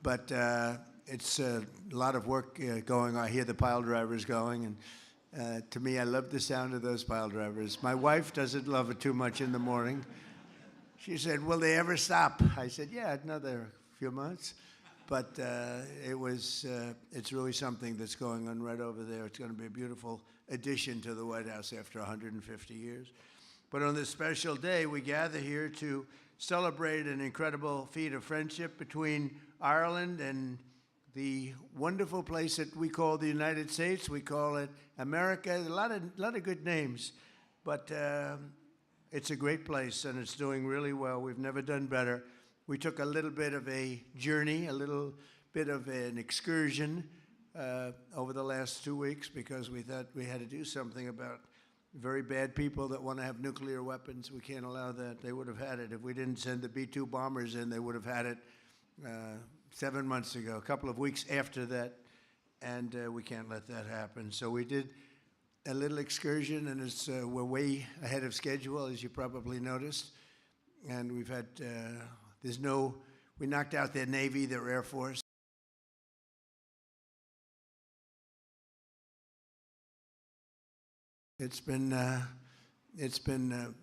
But it's a lot of work going on. I hear the pile drivers going, and to me, I love the sound of those pile drivers. My wife doesn't love it too much in the morning. She said, "Will they ever stop?" I said, "Yeah, another few months." But it's really something that's going on right over there. It's going to be a beautiful addition to the White House after 150 years. But on this special day, we gather here to celebrate an incredible feat of friendship between Ireland and the wonderful place that we call the United States. We call it America. A lot of good names, but it's a great place, and it's doing really well. We've never done better. We took a little bit of a journey, a little bit of an excursion over the last 2 weeks because we thought we had to do something about very bad people that want to have nuclear weapons. We can't allow that. They would have had it. If we didn't send the B-2 bombers in, they would have had it 7 months ago, a couple of weeks after that, and we can't let that happen. So we did a little excursion, and we're way ahead of schedule, as you probably noticed. And we've had, we knocked out their Navy, their Air Force. It's been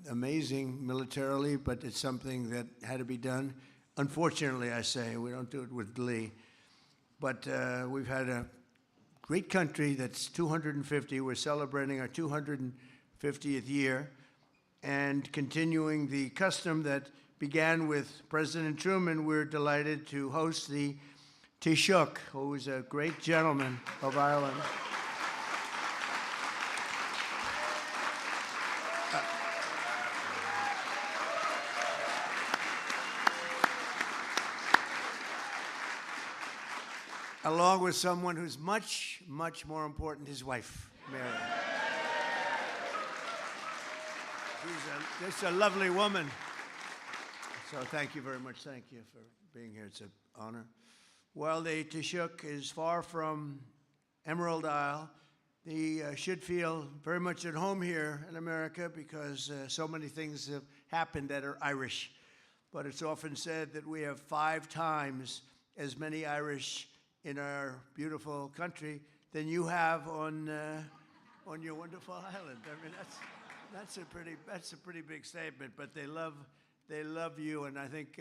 amazing militarily, but it's something that had to be done. Unfortunately, I say, we don't do it with glee. But we've had a great country that's 250. We're celebrating our 250th year and continuing the custom that began with President Truman. We're delighted to host the Taoiseach, who is a great gentleman of Ireland. Along with someone who's much, much more important, his wife, Mary. She's just a lovely woman. So thank you very much. Thank you for being here. It's an honor. While the Taoiseach is far from Emerald Isle, he should feel very much at home here in America because so many things have happened that are Irish. But it's often said that we have 5 times as many Irish in our beautiful country than you have on your wonderful island. I mean, that's a pretty big statement. But they love you, and I think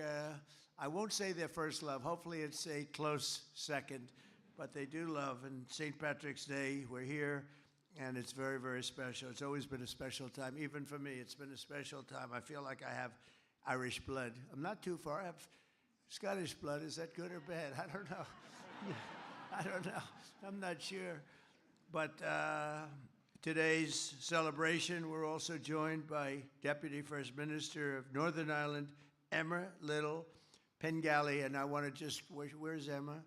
I won't say their first love. Hopefully, it's a close second, but they do love. And St. Patrick's Day, we're here, and it's very, very special. It's always been a special time, even for me. It's been a special time. I feel like I have Irish blood. I'm not too far. I have Scottish blood. Is that good or bad? I don't know. I don't know. I'm not sure. But today's celebration, we're also joined by Deputy First Minister of Northern Ireland, Emma Little Pengelly. And I want to just, where's Emma?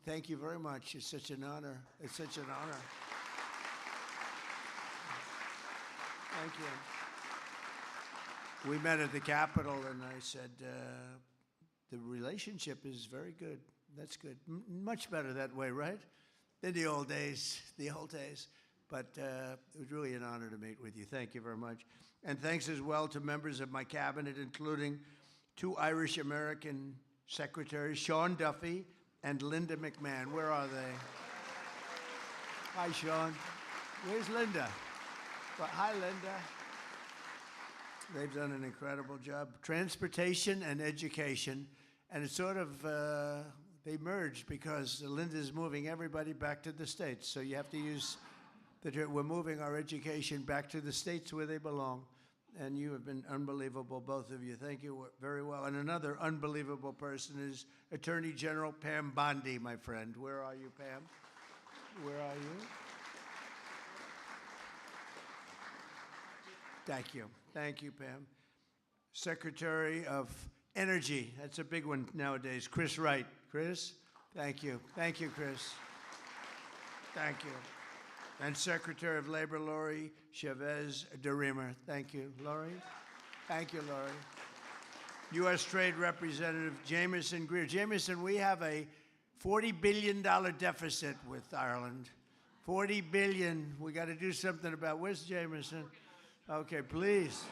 Thank you very much. It's such an honor. It's such an honor. Thank you. We met at the Capitol, and I said, the relationship is very good. That's good. Much better that way, right? Than the old days, But it was really an honor to meet with you. Thank you very much. And thanks as well to members of my cabinet, including 2 Irish-American secretaries, Sean Duffy and Linda McMahon. Where are they? Hi, Sean. Where's Linda? Well, hi, Linda. They've done an incredible job. Transportation and education. And it's sort of... they merged because Linda's moving everybody back to the States. So you have to use we're moving our education back to the States where they belong. And you have been unbelievable, both of you. Thank you very well. And another unbelievable person is Attorney General Pam Bondi, my friend. Where are you, Pam? Where are you? Thank you. Thank you, Pam. Secretary of Energy. That's a big one nowadays. Chris Wright. Chris, thank you. Thank you, Chris. Thank you. And Secretary of Labor, Laurie Chavez de Riemer. Thank you, Laurie. Thank you, Laurie. U.S. Trade Representative Jameson Greer. Jameson, we have a $40 billion deficit with Ireland. $40 billion. We got to do something about. Where's Jameson? Okay, please.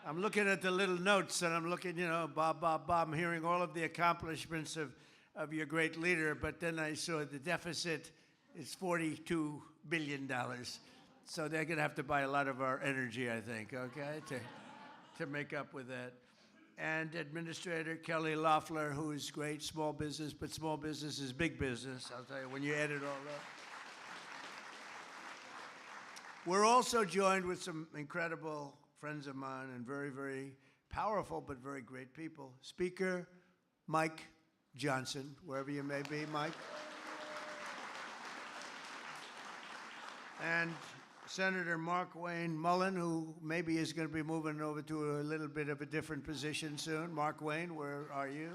I'm looking at the little notes, and I'm looking, Bob, Bob, Bob. I'm hearing all of the accomplishments of your great leader, but then I saw the deficit is $42 billion. So they're going to have to buy a lot of our energy, I think, okay, to make up with that. And Administrator Kelly Loeffler, who is great, small business, but small business is big business, I'll tell you, when you add it all up. We're also joined with some incredible friends of mine and very, very powerful but very great people. Speaker Mike Johnson, wherever you may be, Mike. And Senator Mark Wayne Mullen, who maybe is going to be moving over to a little bit of a different position soon. Mark Wayne, where are you?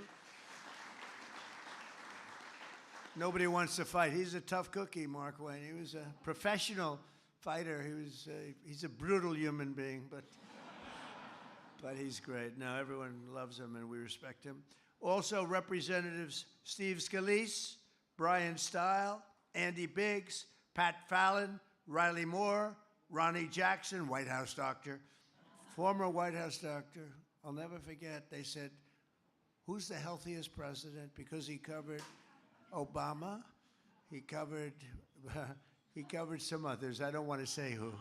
Nobody wants to fight. He's a tough cookie, Mark Wayne. He was a professional fighter. He's a brutal human being, but he's great. Now everyone loves him and we respect him. Also, Representatives Steve Scalise, Brian Stile, Andy Biggs, Pat Fallon, Riley Moore, Ronnie Jackson, White House doctor, former White House doctor. I'll never forget, they said, who's the healthiest president? Because he covered Obama, he covered some others. I don't want to say who.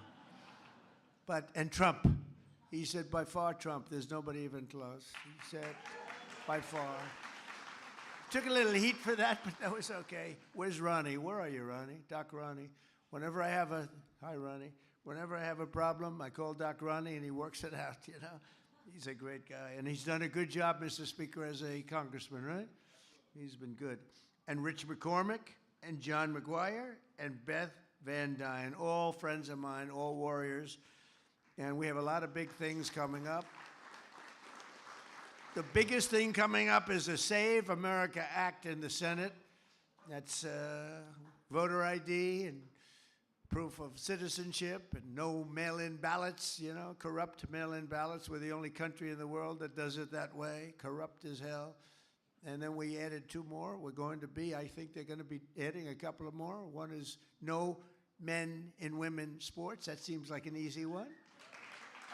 And Trump. He said, by far, Trump. There's nobody even close. He said, by far. Took a little heat for that, but that was okay. Where's Ronnie? Where are you, Ronnie? Doc Ronnie. Whenever I have hi, Ronnie. Whenever I have a problem, I call Doc Ronnie, and he works it out, He's a great guy. And he's done a good job, Mr. Speaker, as a congressman, right? He's been good. And Rich McCormick, and John McGuire, and Beth Van Dyne, all friends of mine, all warriors. And we have a lot of big things coming up. The biggest thing coming up is a Save America Act in the Senate. That's voter ID and proof of citizenship and no mail-in ballots, corrupt mail-in ballots. We're the only country in the world that does it that way, corrupt as hell. And then we added 2 more. We're going to be, I think they're going to be adding a couple of more. One is no men and women sports. That seems like an easy one.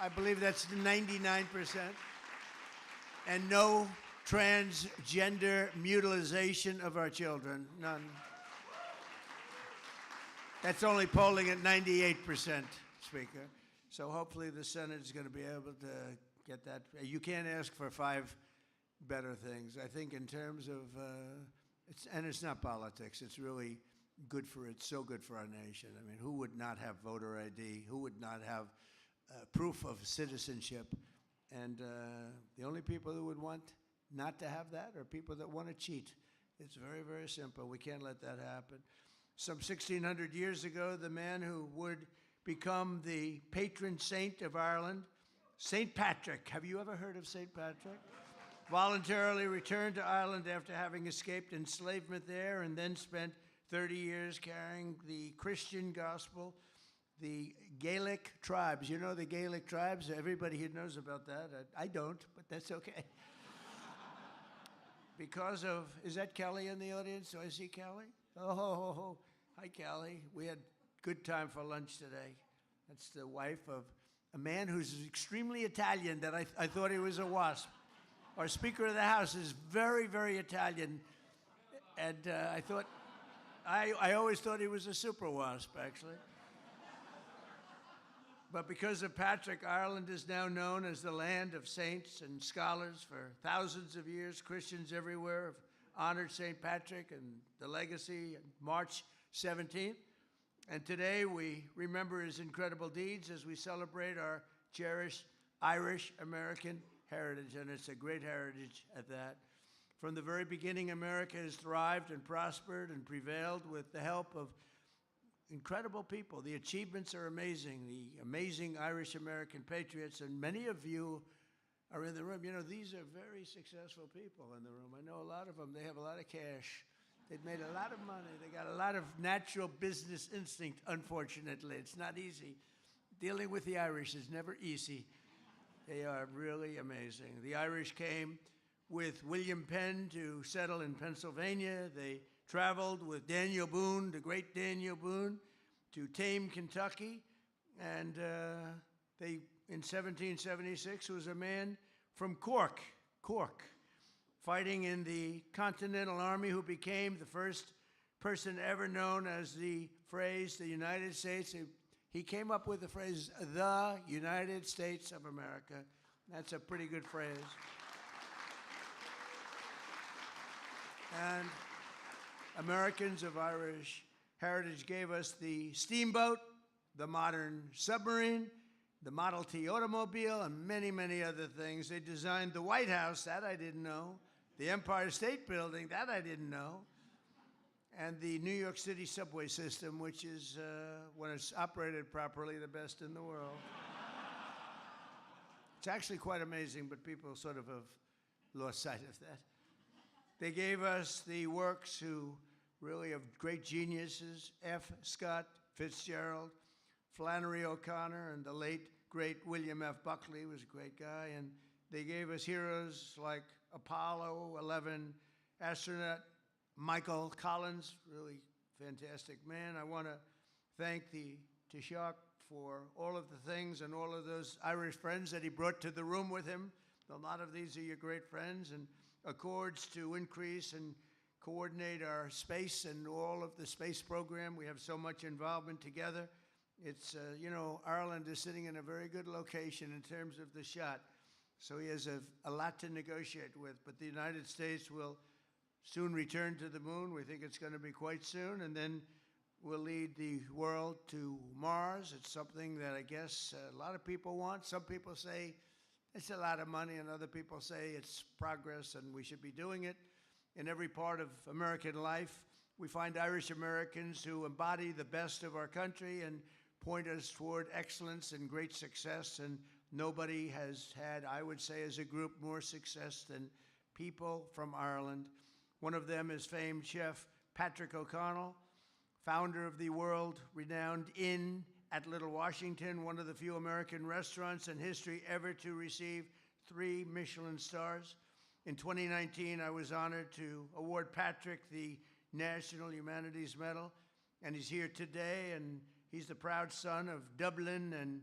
I believe that's 99%. And no transgender mutilization of our children, none. That's only polling at 98%, Speaker. So hopefully the Senate is going to be able to get that. You can't ask for 5 better things. I think in terms of, it's not politics, it's really good so good for our nation. I mean, who would not have voter ID? Who would not have proof of citizenship? And the only people who would want not to have that are people that want to cheat. It's very, very simple. We can't let that happen. Some 1,600 years ago, the man who would become the patron saint of Ireland, St. Patrick. Have you ever heard of St. Patrick? Voluntarily returned to Ireland after having escaped enslavement there and then spent 30 years carrying the Christian gospel. The Gaelic tribes, you know the Gaelic tribes? Everybody here knows about that. I don't, but that's okay. Because of, is that Kelly in the audience? Do I see Kelly? Oh, hi, Kelly. We had good time for lunch today. That's the wife of a man who's extremely Italian that I thought he was a wasp. Our Speaker of the House is very, very Italian. And I always thought he was a super wasp, actually. But because of Patrick, Ireland is now known as the land of saints and scholars. For thousands of years, Christians everywhere have honored St. Patrick and the legacy on March 17th. And today we remember his incredible deeds as we celebrate our cherished Irish American heritage, and it's a great heritage at that. From the very beginning, America has thrived and prospered and prevailed with the help of incredible people. The achievements are amazing, the amazing Irish American patriots, and many of you are in the room. These are very successful people in the room. I know a lot of them. They have a lot of cash. They've made a lot of money. They got a lot of natural business instinct, unfortunately. It's not easy. Dealing with the Irish is never easy. They are really amazing. The Irish came with William Penn to settle in Pennsylvania. They traveled with Daniel Boone, the great Daniel Boone, to tame Kentucky. And they in 1776 was a man from Cork, fighting in the Continental Army, who became the first person ever known as the phrase, the United States. He came up with the phrase, the United States of America. That's a pretty good phrase. And Americans of Irish heritage gave us the steamboat, the modern submarine, the Model T automobile, and many, many other things. They designed the White House, that I didn't know, the Empire State Building, that I didn't know, and the New York City subway system, which is, when it's operated properly, the best in the world. It's actually quite amazing, but people sort of have lost sight of that. They gave us the works who really of great geniuses, F. Scott Fitzgerald, Flannery O'Connor, and the late, great William F. Buckley was a great guy. And they gave us heroes like Apollo 11 astronaut Michael Collins, really fantastic man. I want to thank the Taoiseach for all of the things and all of those Irish friends that he brought to the room with him. A lot of these are your great friends, and accords to increase and coordinate our space and all of the space program. We have so much involvement together. It's, you know, Ireland is sitting in a very good location in terms of the shot. So he has a lot to negotiate with. But the United States will soon return to the moon. We think it's going to be quite soon. And then we'll lead the world to Mars. It's something that I guess a lot of people want. Some people say it's a lot of money, and other people say it's progress and we should be doing it. In every part of American life, we find Irish Americans who embody the best of our country and point us toward excellence and great success. And nobody has had, I would say, as a group, more success than people from Ireland. One of them is famed chef Patrick O'Connell, founder of the world-renowned Inn at Little Washington, one of the few American restaurants in history ever to receive 3 Michelin stars. In 2019, I was honored to award Patrick the National Humanities Medal, and he's here today, and he's the proud son of Dublin and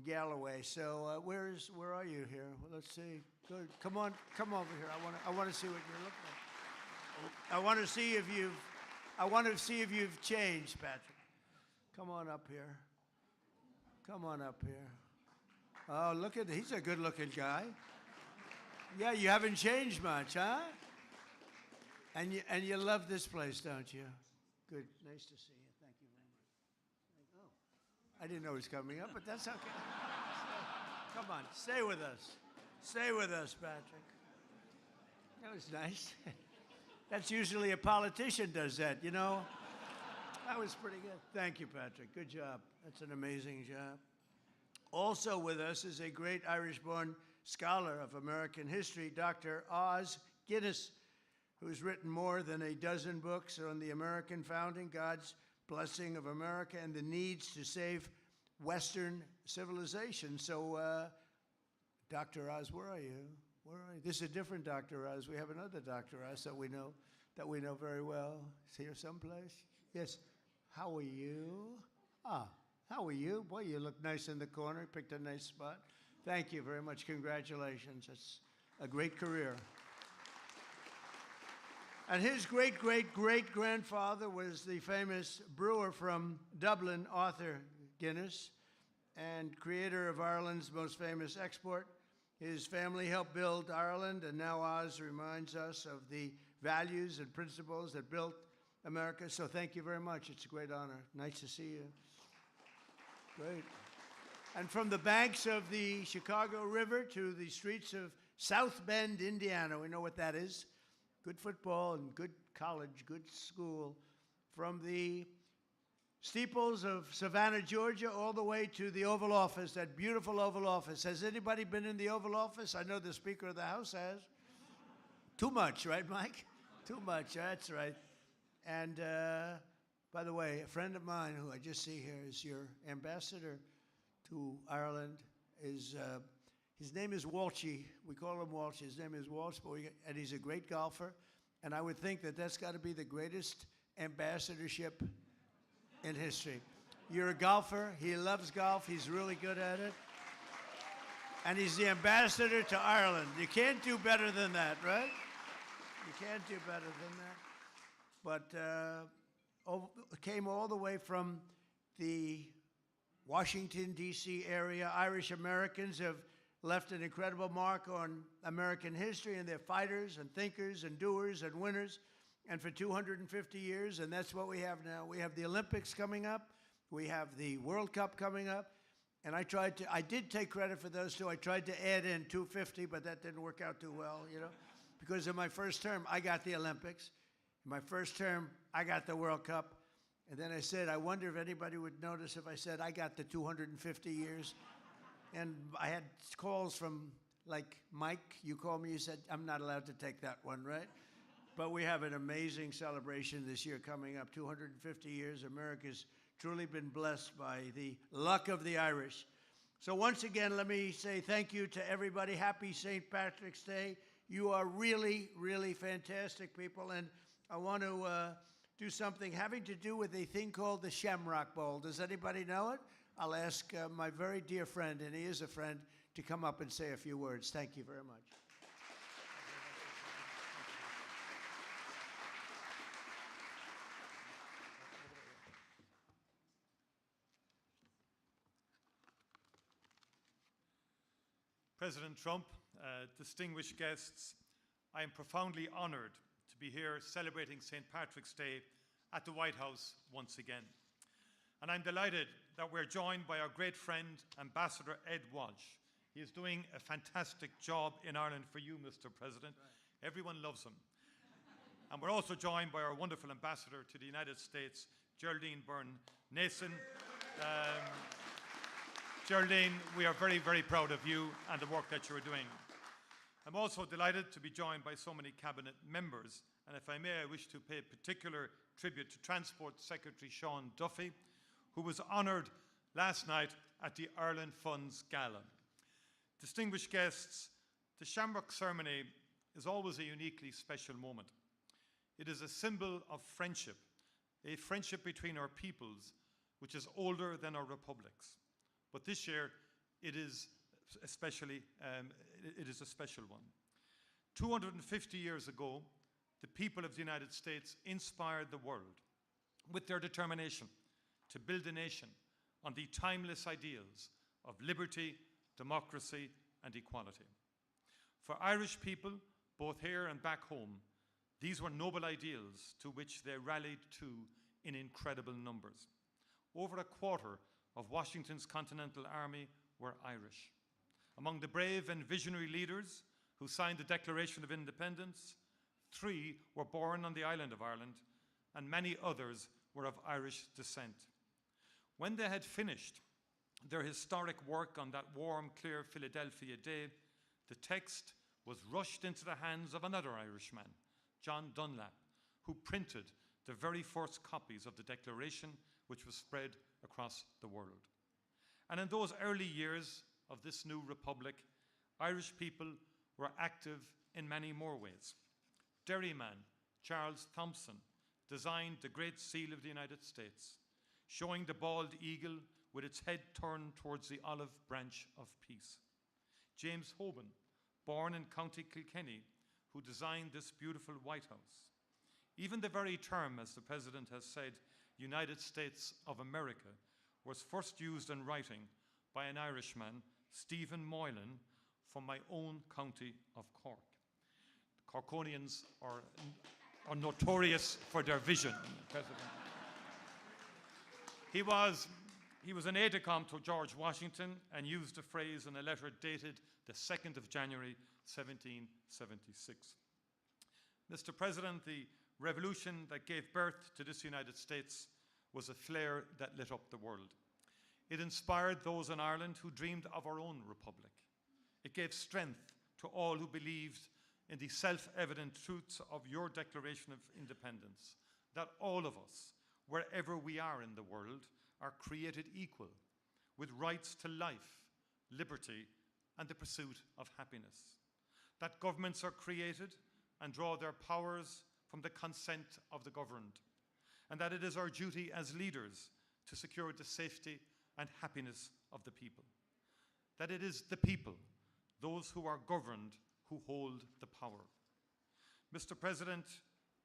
Galloway. So where are you here? Well, let's see. Good. Come over here. I want to see what you look like. I want to see if you've changed, Patrick. Come on up here. Come on up here. Oh, look at, he's a good-looking guy. Yeah, you haven't changed much, huh? And you love this place, don't you? Good. Nice to see you. Thank you very much. Oh, I didn't know he was coming up, but that's okay. Come on, stay with us. Stay with us, Patrick. That was nice. That's usually a politician does that, you know? That was pretty good. Thank you, Patrick. Good job. That's an amazing job. Also with us is a great Irish-born scholar of American history, Dr. Os Guinness, who's written more than a dozen books on the American founding, God's blessing of America, and the needs to save Western civilization. So, Dr. Oz, where are you? Where are you? This is a different Dr. Oz. We have another Dr. Oz that we know very well. Is here someplace? Yes. How are you? Ah, how are you? Boy, you look nice in the corner. You picked a nice spot. Thank you very much. Congratulations. It's a great career. And his great-great-great-grandfather was the famous brewer from Dublin, Arthur Guinness, and creator of Ireland's most famous export. His family helped build Ireland, and now Oz reminds us of the values and principles that built America. So thank you very much. It's a great honor. Nice to see you. Great. And from the banks of the Chicago River to the streets of South Bend, Indiana, we know what that is. Good football and good college, good school. From the steeples of Savannah, Georgia, all the way to the Oval Office, that beautiful Oval Office. Has anybody been in the Oval Office? I know the Speaker of the House has. Too much, right, Mike? Too much, that's right. And by the way, a friend of mine who I just see here is your ambassador to Ireland. His name is Walshy. We call him Walsh. His name is Walsh, and he's a great golfer. And I would think that that's got to be the greatest ambassadorship in history. You're a golfer. He loves golf. He's really good at it. And he's the ambassador to Ireland. You can't do better than that, right? You can't do better than that. But came all the way from the Washington, D.C. area. Irish Americans have left an incredible mark on American history, and they're fighters and thinkers and doers and winners. And for 250 years, and that's what we have now. We have the Olympics coming up. We have the World Cup coming up. And I did take credit for those two. I tried to add in 250, but that didn't work out too well, you know. Because in my first term, I got the Olympics. In my first term, I got the World Cup. And then I said, I wonder if anybody would notice if I said I got the 250 years. And I had calls from, like, Mike, you called me, you said, I'm not allowed to take that one, right? But we have an amazing celebration this year coming up, 250 years. America's truly been blessed by the luck of the Irish. So once again, let me say thank you to everybody. Happy St. Patrick's Day. You are really, really fantastic people. And I want to do something having to do with a thing called the Shamrock Bowl. Does anybody know it? I'll ask my very dear friend, and he is a friend, to come up and say a few words. Thank you very much. President Trump, distinguished guests, I am profoundly honored to be here celebrating St. Patrick's Day at the White House once again. And I'm delighted that we're joined by our great friend, Ambassador Ed Walsh. He is doing a fantastic job in Ireland for you, Mr. President. Right. Everyone loves him. And we're also joined by our wonderful ambassador to the United States, Geraldine Byrne-Nason. Geraldine, we are very, very proud of you and the work that you're doing. I'm also delighted to be joined by so many cabinet members. And if I may, I wish to pay particular tribute to Transport Secretary Sean Duffy, who was honoured last night at the Ireland Funds Gala. Distinguished guests, the Shamrock ceremony is always a uniquely special moment. It is a symbol of friendship, a friendship between our peoples, which is older than our republics. But this year, it is a special one. 250 years ago, the people of the United States inspired the world with their determination to build a nation on the timeless ideals of liberty, democracy, and equality. For Irish people, both here and back home, these were noble ideals to which they rallied to in incredible numbers. Over a quarter of Washington's Continental Army were Irish. Among the brave and visionary leaders who signed the Declaration of Independence, 3 were born on the island of Ireland, and many others were of Irish descent. When they had finished their historic work on that warm, clear Philadelphia day, the text was rushed into the hands of another Irishman, John Dunlap, who printed the very first copies of the Declaration, which was spread across the world. And in those early years of this new republic, Irish people were active in many more ways. Derryman Charles Thompson designed the Great Seal of the United States, showing the bald eagle with its head turned towards the olive branch of peace. James Hoban, born in County Kilkenny, who designed this beautiful White House. Even the very term, as the President has said, United States of America, was first used in writing by an Irishman, Stephen Moylan, from my own county of Cork. The Corkonians are notorious for their vision, President. He was an aide-de-camp to George Washington and used the phrase in a letter dated the 2nd of January, 1776. Mr. President, the revolution that gave birth to this United States was a flare that lit up the world. It inspired those in Ireland who dreamed of our own republic. It gave strength to all who believed in the self-evident truths of your Declaration of Independence, that all of us, wherever we are in the world, are created equal, with rights to life, liberty, and the pursuit of happiness. That governments are created and draw their powers from the consent of the governed, and that it is our duty as leaders to secure the safety and happiness of the people. That it is the people those who are governed who hold the power. Mr. President,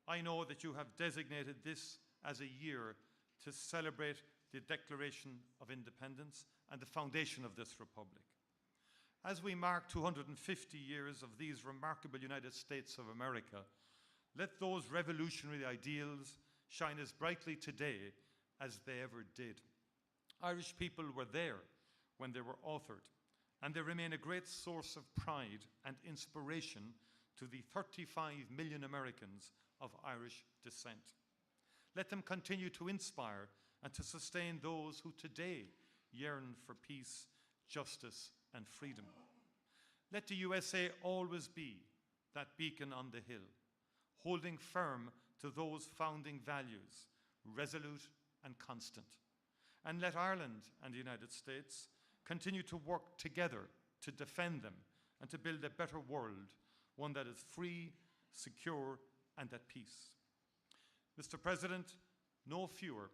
I know that you have designated this as a year to celebrate the Declaration of Independence and the foundation of this republic. As we mark 250 years of these remarkable United States of America, let those revolutionary ideals shine as brightly today as they ever did. Irish people were there when they were authored, and they remain a great source of pride and inspiration to the 35 million Americans of Irish descent. Let them continue to inspire and to sustain those who today yearn for peace, justice, and freedom. Let the USA always be that beacon on the hill, holding firm to those founding values, resolute and constant. And let Ireland and the United States continue to work together to defend them and to build a better world, one that is free, secure, and at peace. Mr. President, no fewer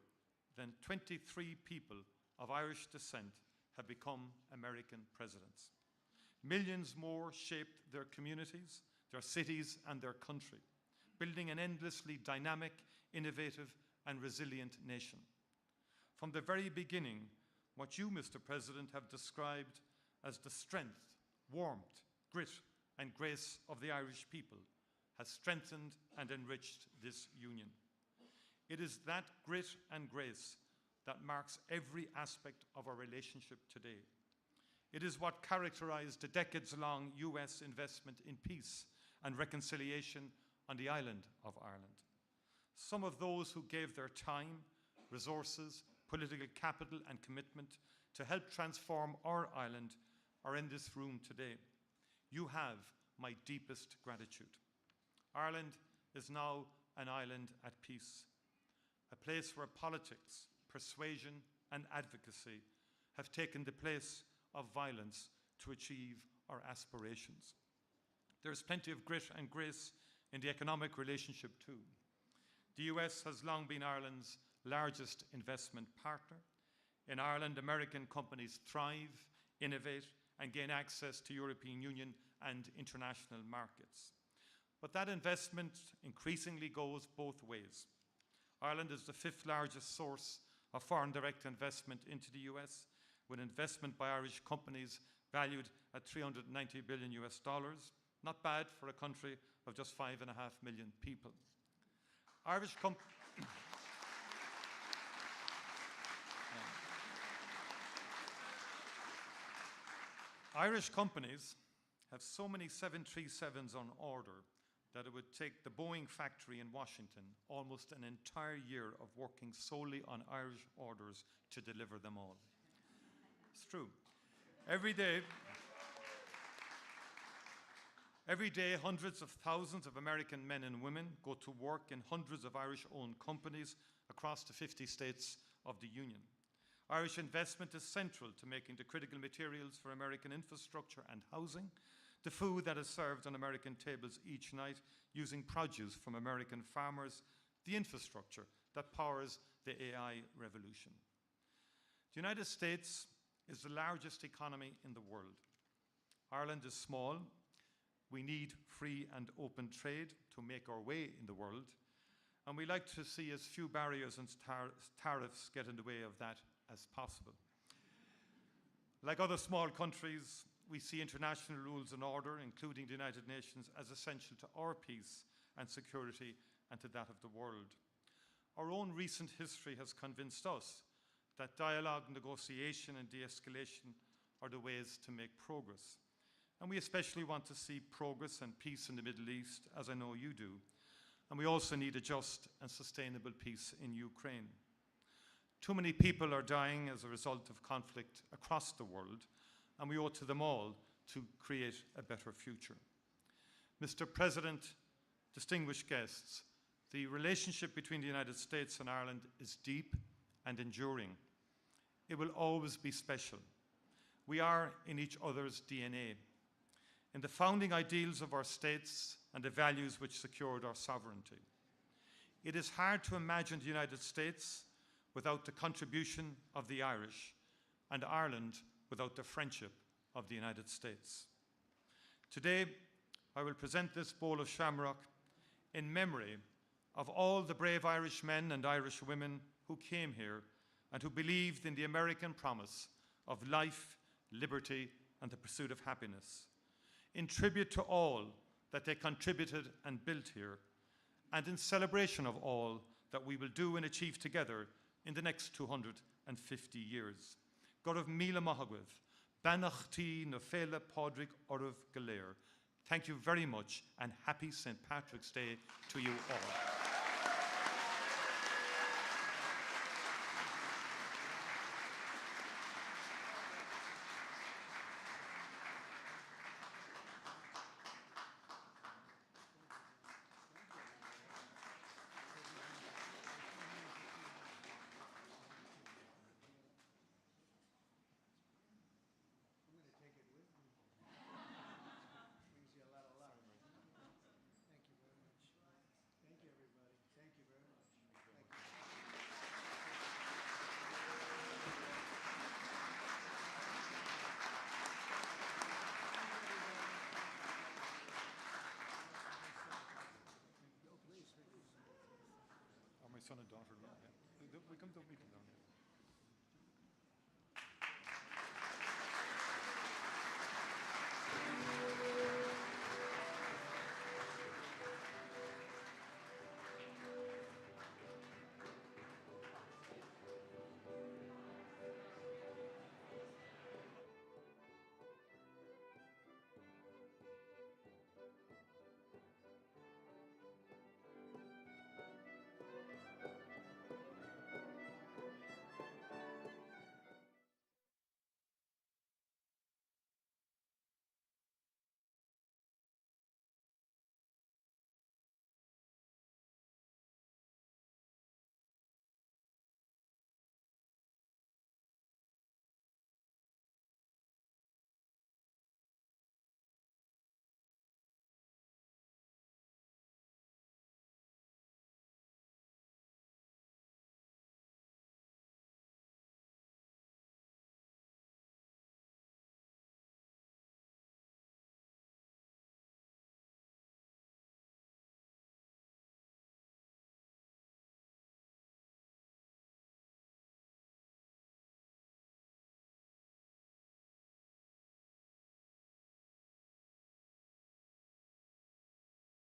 than 23 people of Irish descent have become American presidents. Millions more shaped their communities, their cities, and their country, building an endlessly dynamic, innovative, and resilient nation. From the very beginning, what you, Mr. President, have described as the strength, warmth, grit, and grace of the Irish people has strengthened and enriched this union. It is that grit and grace that marks every aspect of our relationship today. It is what characterized the decades-long US investment in peace and reconciliation on the island of Ireland. Some of those who gave their time, resources, political capital, and commitment to help transform our island are in this room today. You have my deepest gratitude. Ireland is now an island at peace, a place where politics, persuasion, and advocacy have taken the place of violence to achieve our aspirations. There is plenty of grit and grace in the economic relationship too. The US has long been Ireland's largest investment partner. In Ireland, American companies thrive, innovate, and gain access to European Union and international markets. But that investment increasingly goes both ways. Ireland is the 5th largest source of foreign direct investment into the US, with investment by Irish companies valued at $390 billion US. Not bad for a country of just 5.5 million people. Irish companies have so many 737s on order that it would take the Boeing factory in Washington almost an entire year of working solely on Irish orders to deliver them all. It's true. Every day, hundreds of thousands of American men and women go to work in hundreds of Irish-owned companies across the 50 states of the Union. Irish investment is central to making the critical materials for American infrastructure and housing, the food that is served on American tables each night using produce from American farmers, the infrastructure that powers the AI revolution. The United States is the largest economy in the world. Ireland is small. We need free and open trade to make our way in the world, and we like to see as few barriers and tariffs get in the way of that as possible. Like other small countries, we see international rules and order, including the United Nations, as essential to our peace and security and to that of the world. Our own recent history has convinced us that dialogue, negotiation, and de-escalation are the ways to make progress. And we especially want to see progress and peace in the Middle East, as I know you do. And we also need a just and sustainable peace in Ukraine. Too many people are dying as a result of conflict across the world, and we owe it to them all to create a better future. Mr. President, distinguished guests, the relationship between the United States and Ireland is deep and enduring. It will always be special. We are in each other's DNA, in the founding ideals of our states and the values which secured our sovereignty. It is hard to imagine the United States without the contribution of the Irish, and Ireland without the friendship of the United States. Today, I will present this bowl of shamrock in memory of all the brave Irish men and Irish women who came here and who believed in the American promise of life, liberty, and the pursuit of happiness. In tribute to all that they contributed and built here, and in celebration of all that we will do and achieve together in the next 250 years. Gorov Mila Mahagwith, Banachti Nofela Podrick Orov Galer. Thank you very much, and happy St. Patrick's Day to you all. My son and daughter, we can